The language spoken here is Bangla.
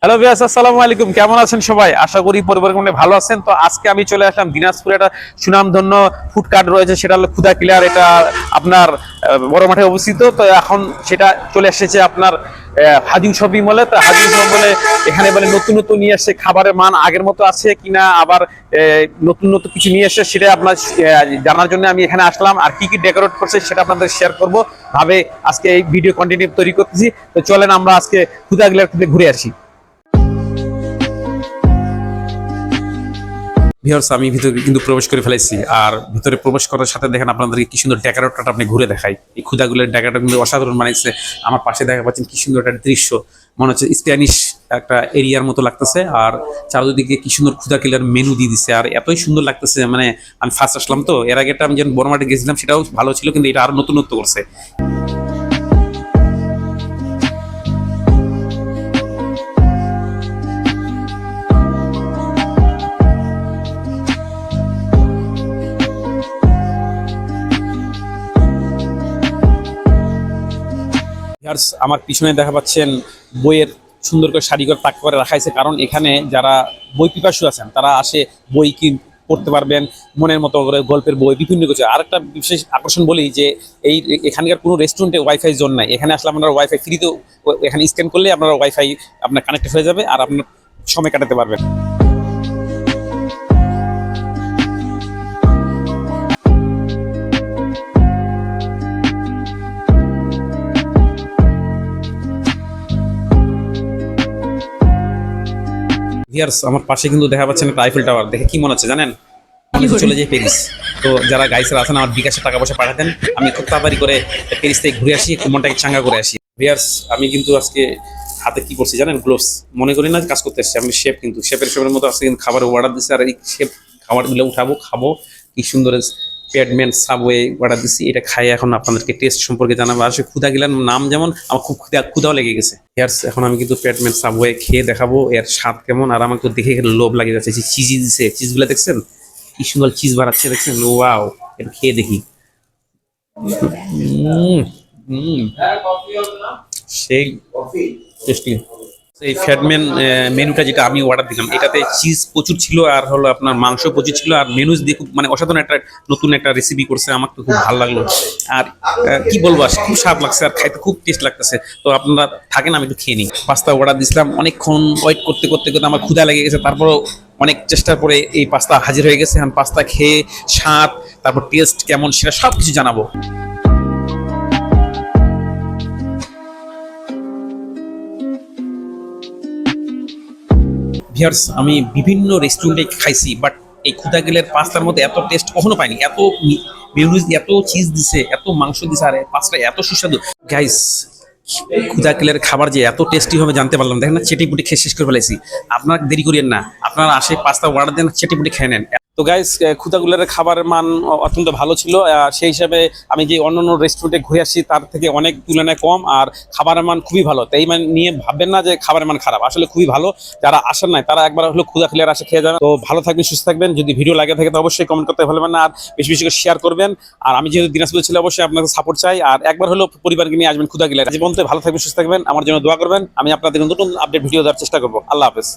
হ্যালো ভিউয়ার্স, আসসালামু আলাইকুম। কেমন আছেন সবাই? আশা করি পরিবার মনে ভালো আছেন। তো আজকে আমি চলে আসলাম দিনাজপুরে। একটা সুনামধন্য ফুড কার্ট রয়েছে, সেটা হলো ক্ষুধা কিলার। এটা আপনার বড় মাঠে অবস্থিত। তো এখন সেটা চলে এসেছে আপনার হাজিম শপিং মলে। তো হাজিম শপিং মলে এখানে বলে নতুন নতুন নিয়ে আসছে, খাবারের মান আগের মতো আছে কিনা, আবার নতুন নতুন কিছু নিয়ে এসছে সেটা আপনার জানার জন্য আমি এখানে আসলাম। আর কি কি ডেকোরেট করছে সেটা আপনাদের শেয়ার করব ভাবে আজকে এই ভিডিও কন্টেন্ট তৈরি করতেছি। তো চলেন আমরা আজকে ক্ষুধা কিলার থেকে ঘুরে আসি। ভিউয়ার্স, আমি ভিতরে কিন্তু প্রবেশ করে ফেলেছি। আর ভিতরে প্রবেশ করার সাথে দেখেন আপনাদেরকে কি সুন্দর ডেকোরেটটা আপনি ঘুরে দেখাই। এই ক্ষুদাগুলোর ডেকোরেটটা কিন্তু অসাধারণ বানাইছে। আমার পাশে দেখা পাচ্ছেন কি সুন্দর একটা দৃশ্য, মনে হচ্ছে স্প্যানিশ একটা এরিয়ার মতো লাগতেছে। আর চারদিকে কি সুন্দর ক্ষুদা কিলার মেনু দিয়ে দিচ্ছে, আর এতই সুন্দর লাগতেছে। মানে আমি ফার্স্ট আসলাম, তো এর আগেটা আমি যখন বড়মাঠে গেছিলাম সেটাও ভালো ছিল, কিন্তু এটা আরো নতুনত্ব করছে। ভিউয়ার্স, আমার পিছনে দেখা পাচ্ছেন বইয়ের সুন্দর করে সারি করে তাক করে রাখা হয়েছে, কারণ এখানে যারা বই পিপাসু আছেন তারা আসে বই পড়তে পারবেন, মনের মতো করে গল্পের বই, বিভিন্ন কিছু। আর একটা বিশেষ আকর্ষণ বলি যে এই এখানকার কোনো রেস্টুরেন্টে ওয়াইফাই জোন নাই। এখানে আসলে আপনারা ওয়াইফাই ফ্রিতে এখানে স্ক্যান করলে আপনারা ওয়াইফাই আপনার কানেক্টেড হয়ে যাবে, আর আপনার সময় কাটাতে পারবেন। ভিউয়ার্স, আমার পাশে কিন্তু দেখা পাচ্ছেন একটা আইফেল টাওয়ার। দেখে কি মনে হচ্ছে জানেন? মনে হচ্ছে চলে যাই প্যারিস। তো যারা গাইসের আছেন আমার বিকাশে টাকা পয়সা পাঠাতেন, আমি খুব তাড়াতাড়ি করে প্যারিস থেকে ঘুরে আসি, একটু মনটাকে চাঙ্গা করে আসি। ভিউয়ার্স, আমি কিন্তু আজকে হাতে কি করছি জানেন? গ্লোভস। মনে করি না কাজ করতে আসছি, আমি শেফ। কিন্তু শেফের মতো আজকে কিন্তু খাবার অর্ডার দিচ্ছে, আর এই শেফ খাবারগুলো উঠাবো, খাবো। কি সুন্দর প্যাডম্যান সাবওয়ে অর্ডার দিচ্ছি, এটা খাই এখন আপনাদেরকে টেস্ট সম্পর্কে জানাবো। আসলে ক্ষুধা গেলার নাম যেমন আমার খুব ক্ষুধাও লেগে গেছে। এখন আমি কিন্তু প্যাডম্যান সাবওয়ে খেয়ে দেখাবো এর স্বাদ কেমন। আর আমার তো দেখে লোভ লাগে যাচ্ছে। চিজ দিছে, চিজগুলো দেখছেন কি সুন্দর চিজ বাড়াচ্ছে, দেখছেন? ওয়াও, এটা খেয়ে দেখি। হম হম সেই টেস্টি। এই ফ্যাটম্যান মেনুটা যেটা আমি অর্ডার দিলাম, এটাতে চিজ প্রচুর ছিল, আর হলো আপনার মাংস প্রচুর ছিল, আর মেনুজ দিয়ে খুব মানে অসাধারণ একটা নতুন একটা রেসিপি করছে। আমার তো খুব ভালো লাগলো। আর কি বলবো, খুব স্বাদ লাগছে, আর খাইতে খুব টেস্ট লাগতেছে। তো আপনারা থাকেন, আমি একটু খেয়ে নিই। পাস্তা অর্ডার দিয়েছিলাম, অনেকক্ষণ ওয়েট করতে করতে করতে আমার ক্ষুধা লেগে গেছে। তারপরও অনেক চেষ্টার পরে এই পাস্তা হাজির হয়ে গেছে। এখন পাস্তা খেয়ে স্বাদ, তারপর টেস্ট কেমন সেটা সব কিছু জানাবো। ভিউয়ার্স, আমি বিভিন্ন রেস্টুরেন্টে খাইছি, বাট এই ক্ষুধা গেলের পাস্তার মধ্যে এত টেস্ট কখনো পাইনি। এত মিউনিস, এত চিজ দিছে, এত মাংস দিছে, আর পাস্তা এত সুস্বাদু। গাইস, ক্ষুধা গেলের খাবার যে এত টেস্টি হবে জানতে পারলাম। দেখেন না, চেটিপুটি খেয়ে শেষ করে ফেলেছি। আপনারা দেরি করিয়েন না, আপনারা আসে পাস্তা অর্ডার দেন, চেটিপুটি খেয়ে নেন। তো গাইস, ক্ষুধাগুলের খাবারের মান অত্যন্ত ভালো ছিল। সেই হিসাবে আমি যে অন্যান্য রেস্টুরেন্টে ঘুরে আসি তার থেকে অনেক তুলনায় কম, আর খাবারের মান খুবই ভালো। তাই মানে নিয়ে ভাববেন না যে খাবারের মান খারাপ, আসলে খুবই ভালো। যারা আসেন নাই তারা একবার হলো ক্ষুধা ক্লিয়ার আসে খেয়ে যাবেন। তো ভালো থাকবেন, সুস্থ থাকবেন। যদি ভিডিও লাগে থাকে তো অবশ্যই কমেন্ট করতে ভুলবেন না, আর বেশি বেশি করে শেয়ার করবেন। আর আমি যেহেতু দিনাজপুরে ছিল, অবশ্যই আপনাদের সাপোর্ট চাই। আর একবার হলো পরিবারকে নিয়ে আসবেন ক্ষুধা ক্লিয়ার। জীবনতে ভালো থাকবেন, সুস্থ থাকবেন, আমার জন্য দোয়া করবেন। আমি আপনাদের নতুন আপডেট ভিডিও দেওয়ার চেষ্টা করবো। আল্লাহ হাফেজ।